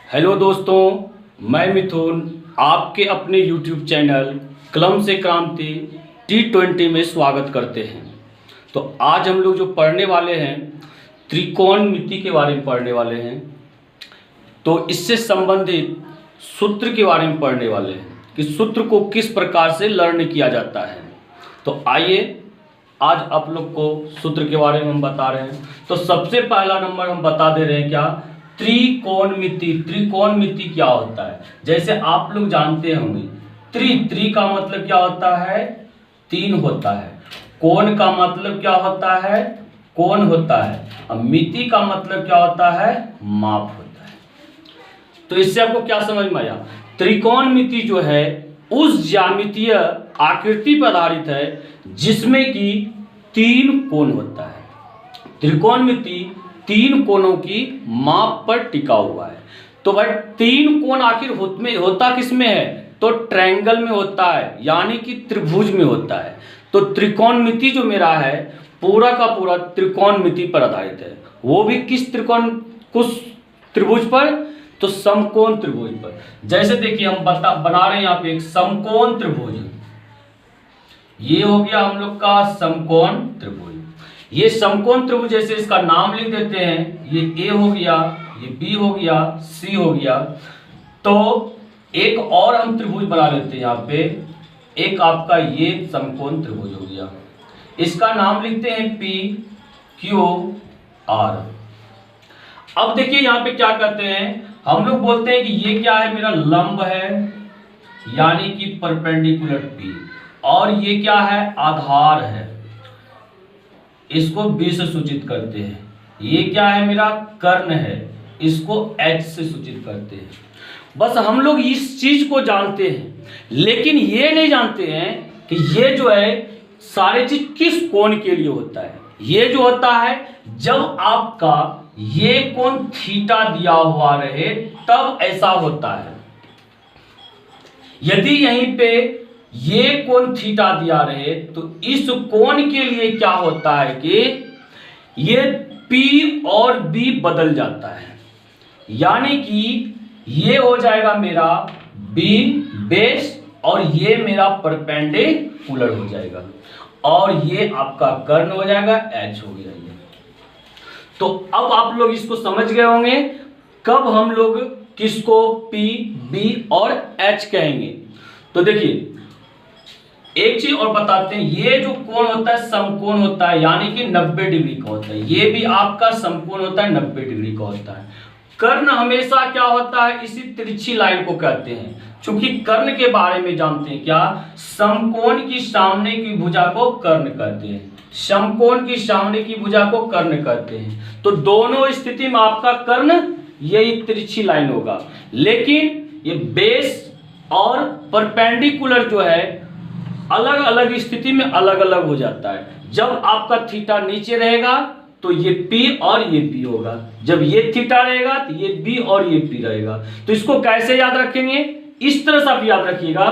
Hello दोस्तों, मैं मिथुन आपके अपने YouTube चैनल कलम से क्रांति T20 में स्वागत करते हैं। तो आज हम लोग जो पढ़ने वाले हैं त्रिकोणमिति के बारे में पढ़ने वाले हैं। तो इससे संबंधित सूत्र के बारे में पढ़ने वाले हैं कि सूत्र को किस प्रकार से लर्न किया जाता है। तो आइए आज आप लोग को सूत्र के बारे में हम बता रहे हैं। तो सबसे पहला नंबर हम बता दे रहे हैं क्या, त्रिकोणमिति। त्रिकोणमिति क्या होता है, जैसे आप लोग जानते होंगे त्रि का मतलब क्या होता है, तीन होता है। कोण का मतलब क्या होता है, कोण होता है। अब मिति का मतलब क्या होता है, माप होता है। तो इससे आपको क्या समझ में आया, त्रिकोणमिति जो है उस ज्यामितीय आकृति पर आधारित है जिसमें कि तीन कोण होता है। त्रिकोणमिति तीन कोणों की माप पर टिका हुआ है। तो भाई तीन कोण आखिर होता किस में है, तो ट्रायंगल में होता है, यानी कि त्रिभुज में होता है। तो त्रिकोणमिति जो मेरा है पूरा का पूरा त्रिकोणमिति पर आधारित है। वो भी किस त्रिभुज पर, तो समकोण त्रिभुज पर। जैसे देखिए हम बना रहे हैं यहाँ पे एक समकोण त्रिभुज। ये हो गया हम लोग का समकोण त्रिभुज। ये समकोण त्रिभुज जैसे इसका नाम लिख देते हैं, ये ए हो गया, ये बी हो गया, सी हो गया। तो एक और हम त्रिभुज बना लेते हैं यहाँ पे, एक आपका ये समकोण त्रिभुज हो गया, इसका नाम लिखते हैं पी क्यू आर। अब देखिए यहाँ पे क्या करते हैं, हम लोग बोलते हैं कि ये क्या है, मेरा लंब है यानी कि परपेंडिकुलर पी, और ये क्या है, आधार है, इसको बी से सूचित करते हैं। ये क्या है, मेरा कर्ण है, इसको एच से सूचित करते हैं। बस हम लोग इस चीज को जानते हैं, लेकिन ये नहीं जानते हैं कि ये जो है सारे चीज किस कोण के लिए होता है। ये जो होता है जब आपका ये कोण थीटा दिया हुआ रहे तब ऐसा होता है। यदि यहीं पे ये कोण थीटा दिया रहे तो इस कोण के लिए क्या होता है कि ये P और B बदल जाता है, यानी कि ये हो जाएगा मेरा B बेस और ये मेरा परपेंडिकुलर हो जाएगा, और ये आपका कर्ण हो जाएगा, H हो गया ये। तो अब आप लोग इसको समझ गए होंगे कब हम लोग किसको P, B और H कहेंगे। तो देखिए एक चीज और बताते हैं, ये जो कोण होता है समकोण होता है, यानी कि 90 डिग्री का होता है। ये भी आपका समकोण होता है, 90 डिग्री का होता है। कर्ण हमेशा क्या होता है, इसी तिरछी लाइन को कहते हैं। चूंकि कर्ण के बारे में जानते हैं क्या, समकोण की सामने की भुजा को कर्ण कहते हैं, समकोण की सामने की भुजा को कर्ण कहते हैं। तो दोनों स्थिति में आपका कर्ण यही तिरछी लाइन होगा, लेकिन ये बेस और परपेंडिकुलर जो है अलग अलग स्थिति में अलग अलग हो जाता है। जब आपका थीटा नीचे रहेगा तो ये P और ये P होगा, जब ये थीटा रहेगा तो ये B और ये P रहेगा। तो इसको कैसे याद रखेंगे, इस तरह से आप याद रखिएगा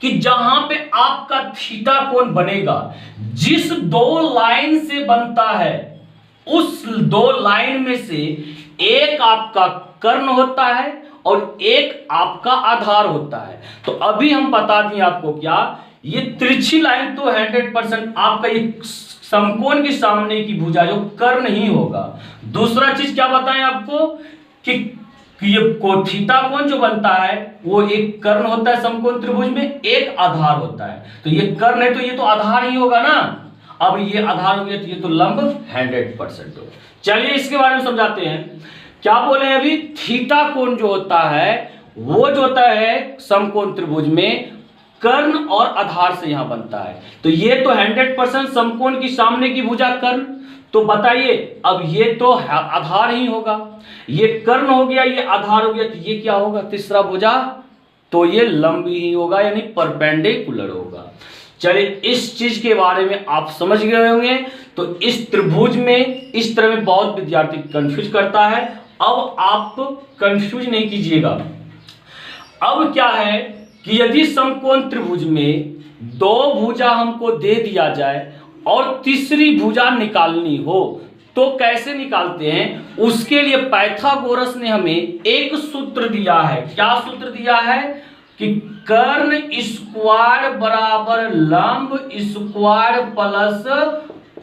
कि जहां पे आपका थीटा कोण बनेगा, जिस दो लाइन से बनता है उस दो लाइन में से एक आपका कर्ण होता है और एक आपका आधार होता है। तो अभी हम बता दें आपको क्या, ये तिरछी लाइन तो 100% आपका ये समकोण के सामने की भुजा जो कर्ण ही होगा। दूसरा चीज क्या बताएं आपको कि ये थीटा कोण जो बनता है वो एक कर्ण होता है समकोण त्रिभुज में, एक आधार होता है। तो ये कर्ण है तो ये तो आधार ही होगा ना। अब ये आधार हो गया तो ये तो लंब 100% होगा। चलिए इसके बारे में समझाते हैं। क्या बोले हैं अभी, थीटा कोण जो होता है वो जो होता है समकोण त्रिभुज में कर्ण और आधार से यहां बनता है। तो ये तो 100% समकोण की सामने की भुजा कर्ण। तो बताइए अब ये तो आधार ही होगा, ये कर्ण हो गया, ये आधार हो गया, तो ये क्या होगा, तीसरा भुजा, तो ये लंब ही होगा यानी परपेंडिकुलर होगा। चलिए इस चीज के बारे में आप समझ गए होंगे। तो इस त्रिभुज में इस तरह में बहुत विद्यार्थी कंफ्यूज करता है। अब आप कंफ्यूज नहीं कीजिएगा। अब क्या है कि यदि समकोण त्रिभुज में दो भुजा हमको दे दिया जाए और तीसरी भुजा निकालनी हो, तो कैसे निकालते हैं, उसके लिए पाइथागोरस ने हमें एक सूत्र दिया है। क्या सूत्र दिया है कि कर्ण स्क्वायर बराबर लंब स्क्वायर प्लस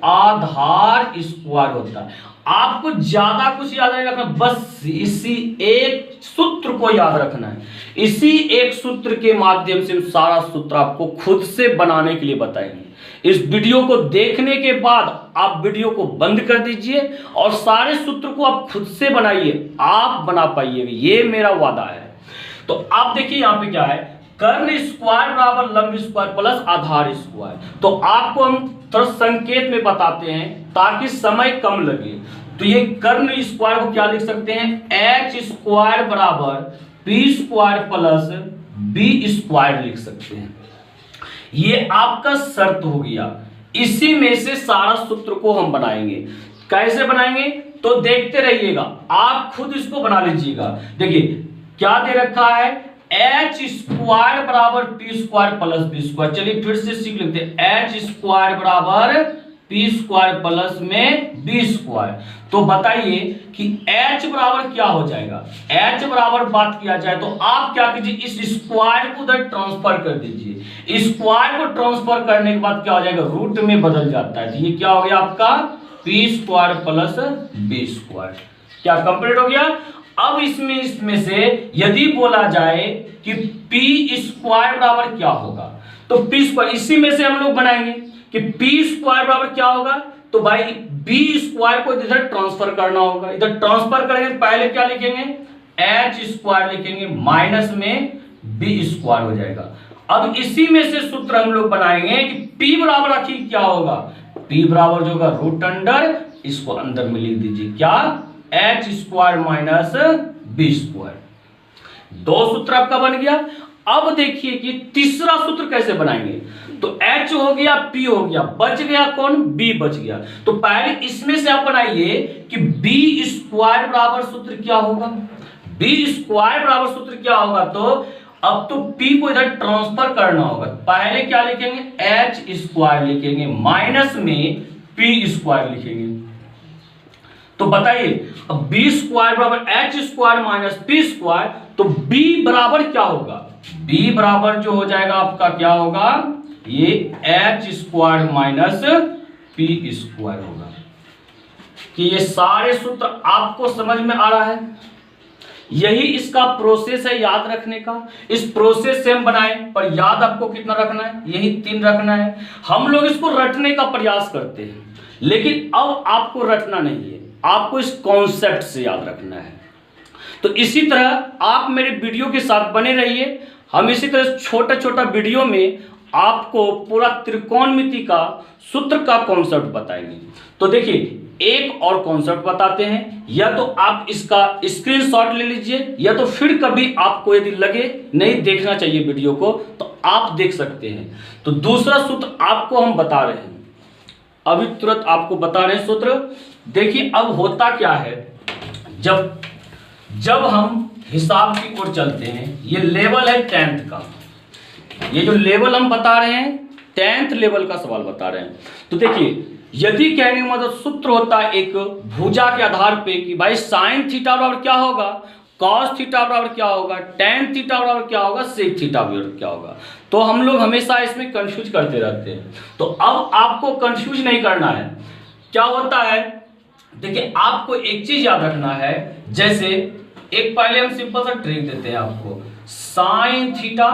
आधार स्क्वायर होता है। आपको ज्यादा कुछ याद नहीं रखना, बस इसी एक सूत्र को याद रखना है। इसी एक सूत्र के माध्यम से हम सारा सूत्र आपको खुद से बनाने के लिए बताएंगे। इस वीडियो को देखने के बाद आप वीडियो को बंद कर दीजिए और सारे सूत्र को आप खुद से बनाइए, आप बना पाइएगा, ये मेरा वादा है। तो आप देखिए यहाँ पे क्या है, कर्ण स्क्वायर बराबर लंब स्क्वायर प्लस आधार स्क्वायर। तो आपको हम थोड़ा संकेत में बताते हैं ताकि समय कम लगे। तो ये कर्ण स्क्वायर को क्या लिख सकते हैं, एच स्क्वायर बराबर P square plus B square लिख सकते हैं। ये आपका शर्त हो गया। इसी में से सारा सूत्र को हम बनाएंगे। कैसे बनाएंगे तो देखते रहिएगा, आप खुद इसको बना लीजिएगा। देखिए क्या दे रखा है, एच स्क्वायर बराबर P square plus B square. चलिए फिर से सीख लेते हैं, एच स्क्वायर बराबर पी स्क्वायर प्लस में बी स्क्वायर। तो बताइए कि h बराबर क्या हो जाएगा। h बराबर बात किया जाए तो आप क्या कीजिए, इस स्क्वायर को उधर ट्रांसफर कर दीजिए। स्क्वायर को ट्रांसफर करने के बाद क्या हो जाएगा, रूट में बदल जाता है। तो ये क्या हो गया आपका P square plus B square. क्या कंप्लीट हो गया। अब इसमें से यदि बोला जाए कि पी स्क्वायर बराबर क्या होगा, तो पी स्क्वायर इसी में से हम लोग बनाएंगे कि पी स्क्वायर बराबर क्या होगा। तो भाई बी स्क्वायर को इधर ट्रांसफर करना होगा। इधर ट्रांसफर करेंगे पहले क्या लिखेंगे, एच स्क्वायर लिखेंगे, माइनस में बी स्क्वायर हो जाएगा। अब इसी में से सूत्र हम लोग बनाएंगे कि पी बराबर आखिर क्या होगा, पी बराबर जो होगा रूट अंडर, इसको अंदर में लिख दीजिए क्या, H square minus B square. दो सूत्र आपका बन गया। अब देखिए कि तीसरा सूत्र कैसे बनाएंगे। तो H हो गया, P हो गया, बच गया कौन, B बच गया। तो पहले इसमें से आप बनाइए कि B स्क्वायर बराबर सूत्र क्या होगा। B स्क्वायर बराबर सूत्र क्या होगा, तो अब तो P को इधर ट्रांसफर करना होगा। पहले क्या लिखेंगे, H स्क्वायर लिखेंगे, माइनस में P स्क्वायर लिखेंगे। तो बताइए अब B स्क्वायर बराबर H square minus P square, तो B बराबर क्या होगा, B बराबर जो हो जाएगा आपका क्या होगा, ये H square minus P square होगा। कि ये सारे सूत्र आपको समझ में आ रहा है। यही इसका प्रोसेस है याद रखने का। इस प्रोसेस से हम बनाएं, पर याद आपको कितना रखना है, यही 3 रखना है। हम लोग इसको रटने का प्रयास करते हैं, लेकिन अब आपको रटना नहीं है, आपको इस कॉन्सेप्ट से याद रखना है। तो इसी तरह आप मेरे वीडियो के साथ बने रहिए। हम इसी तरह छोटा छोटा वीडियो में आपको पूरा त्रिकोणमिति का सूत्र का कॉन्सेप्ट बताएंगे। तो देखिए एक और कॉन्सेप्ट बताते हैं, या तो आप इसका स्क्रीनशॉट ले लीजिए, या तो फिर कभी आपको यदि लगे नहीं देखना चाहिए वीडियो को तो आप देख सकते हैं। तो दूसरा सूत्र आपको हम बता रहे हैं, अभी तुरंत आपको बता रहे हैं सूत्र। देखिए अब होता क्या है, जब हम हिसाब की ओर चलते हैं, ये लेवल है 10th का, ये जो लेवल हम बता रहे हैं 10th लेवल का सवाल बता रहे हैं। तो देखिए यदि कहने का मतलब सूत्र होता है एक भुजा के आधार पे कि भाई साइन थीटा बराबर क्या होगा, कॉस थीटा बराबर क्या होगा, टेन थीटा बराबर क्या होगा, सेक थीटा बराबर क्या होगा। तो हम लोग हमेशा इसमें कंफ्यूज करते रहते हैं। तो अब आपको कंफ्यूज नहीं करना है। क्या होता है, देखिए आपको एक चीज याद रखना है, जैसे एक पहले हम सिंपल सा ट्रिक देते हैं आपको, साइन थीटा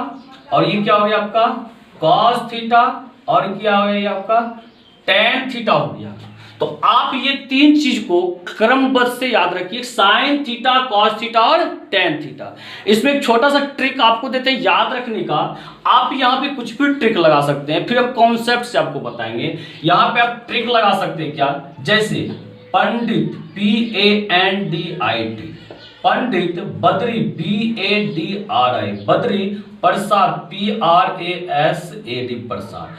और ये क्या हो गया आपका कॉस थीटा और क्या हो गया आपका टेन थीटा हो गया। तो आप ये 3 चीज को क्रमबद्ध से याद रखिए, साइन थीटा, कॉस थीटा और टेन थीटा। इसमें एक छोटा सा ट्रिक आपको देते हैं याद रखने का। आप यहाँ पे कुछ भी ट्रिक लगा सकते हैं, फिर हम कॉन्सेप्ट से आपको बताएंगे। यहाँ पे आप ट्रिक लगा सकते हैं क्या, जैसे पंडित PANDIT, पंडित, बद्री BADRI, बद्री, प्रसाद PRASAD, प्रसाद,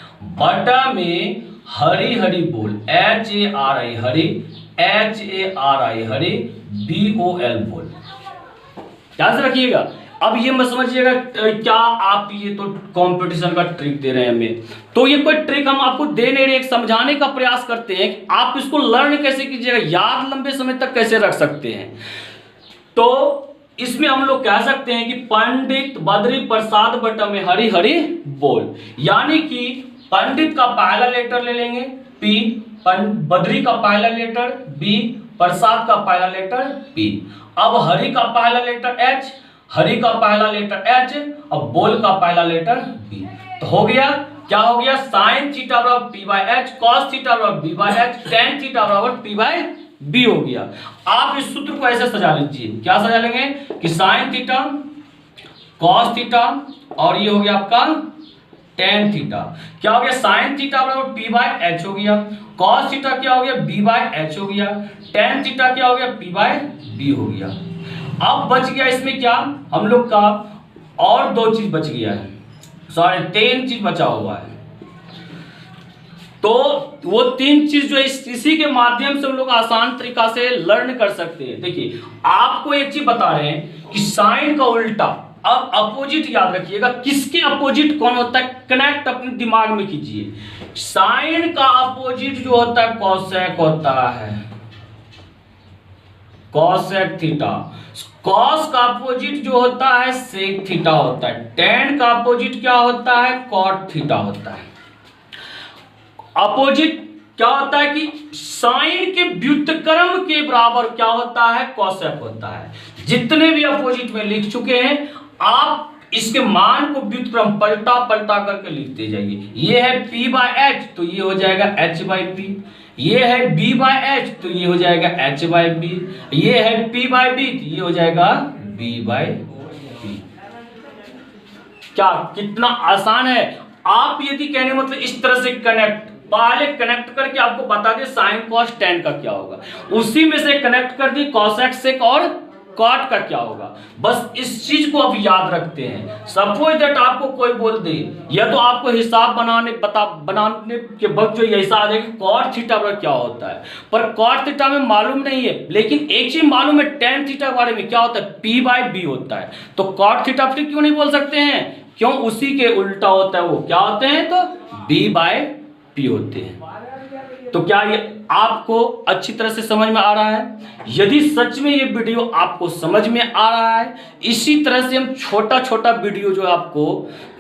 बटा में हरि हरि बोल HARI, Hari HARI, Hari BOL बोल। ध्यान से रखिएगा, अब ये मत समझिएगा क्या आप ये तो कंपटीशन का ट्रिक दे रहे हैं हमें, तो ये कोई ट्रिक हम आपको दे नहीं रहे, एक समझाने का प्रयास करते हैं कि आप इसको लर्न कैसे कीजिएगा, याद लंबे समय तक कैसे रख सकते हैं। तो इसमें हम लोग कह सकते हैं कि पंडित बद्री प्रसाद बट में हरी हरी बोल, यानी कि पंडित का पहला लेटर ले लेंगे P, बद्री का पहला लेटर B, प्रसाद का पहला लेटर P, अब हरि का पहला लेटर H, हरि का पहला लेटर H, अब बोल का पहला लेटर B। तो हो गया, क्या हो गया, साइन थीटा बराबर P by H, cos theta बराबर B by H, tan theta बराबर P बाय B हो गया। आप इस सूत्र को ऐसे सजा लीजिए, क्या सजा लेंगे कि साइन थीटा कॉस थीटा और ये हो गया आपका टेन थीटा, क्या हो गया, साइन थीटा बराबर P बाय H हो गया, कॉस थीटा क्या हो गया B बाय H हो गया, टेन थीटा क्या हो गया P बाय B हो गया। अब बच गया इसमें क्या हम लोग का, और दो चीज बच गया है, सॉरी तीन चीज बचा हुआ है। तो वो तीन चीज जो इसी के माध्यम से हम लोग आसान तरीका से लर्न कर सकते हैं। देखिए आपको एक चीज बता रहे हैं कि साइन का उल्टा, अब अपोजिट याद रखिएगा, किसके अपोजिट कौन होता है, कनेक्ट अपने दिमाग में कीजिए। साइन का अपोजिट जो होता है कॉसेक होता है, कॉसेक थीटा। कॉस का अपोजिट जो होता है सेक थीटा होता है। टेन का अपोजिट क्या होता है, कॉट थीटा होता है। अपोजिट क्या होता है कि साइन के व्युत्क्रम के बराबर क्या होता है, कॉसेक होता है। जितने भी अपोजिट में लिख चुके हैं आप इसके मान को व्युत्क्रम पलटा पलटा करके लिखते जाइए। ये है P बाय H तो ये हो जाएगा H बाय P, ये है B बाय H तो ये हो जाएगा H बाय B, ये है P बाय B तो ये हो जाएगा B बाय P। क्या कितना आसान है। आप यदि कहने मतलब इस तरह से कनेक्ट, पहले कनेक्ट करके आपको बता दे साइन कॉस टेन का क्या होगा, उसी में से कनेक्ट कर दी कॉसेक सेक और कॉट का क्या होगा, बस इस चीज को आप याद रखते हैं। सपोज दैट आपको कोई बोल दे, या तो आपको हिसाब बनाने के वक्त जो ऐसा आ जाए कि कॉट थीटा पर क्या होता है, पर कॉट थीटा में मालूम नहीं है, लेकिन एक चीज मालूम है टेन थीटा के बारे में, क्या होता है P बाय B होता है। तो कॉट थीटा फिर क्यों नहीं बोल सकते हैं, क्यों, उसी के उल्टा होता है, वो क्या होते हैं, तो B बाय P होते हैं। तो क्या ये आपको अच्छी तरह से समझ में आ रहा है। यदि सच में ये वीडियो आपको समझ में आ रहा है, इसी तरह से हम छोटा छोटा वीडियो जो आपको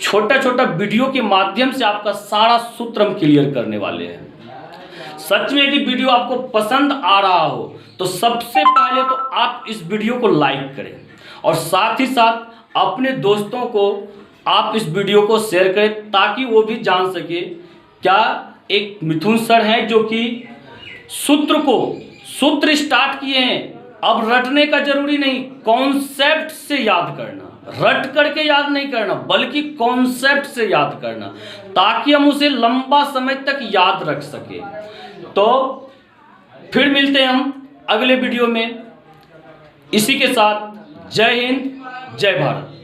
छोटा छोटा वीडियो के माध्यम से आपका सारा सूत्र हम क्लियर करने वाले हैं। सच में यदि वीडियो आपको पसंद आ रहा हो तो सबसे पहले तो आप इस वीडियो को लाइक करें और साथ ही साथ अपने दोस्तों को आप इस वीडियो को शेयर करें, ताकि वो भी जान सके। क्या एक मिथुन सर हैं जो कि सूत्र स्टार्ट किए हैं। अब रटने का जरूरी नहीं, कॉन्सेप्ट से याद करना, रट करके याद नहीं करना, बल्कि कॉन्सेप्ट से याद करना, ताकि हम उसे लंबा समय तक याद रख सके। तो फिर मिलते हैं हम अगले वीडियो में। इसी के साथ जय हिंद, जय भारत।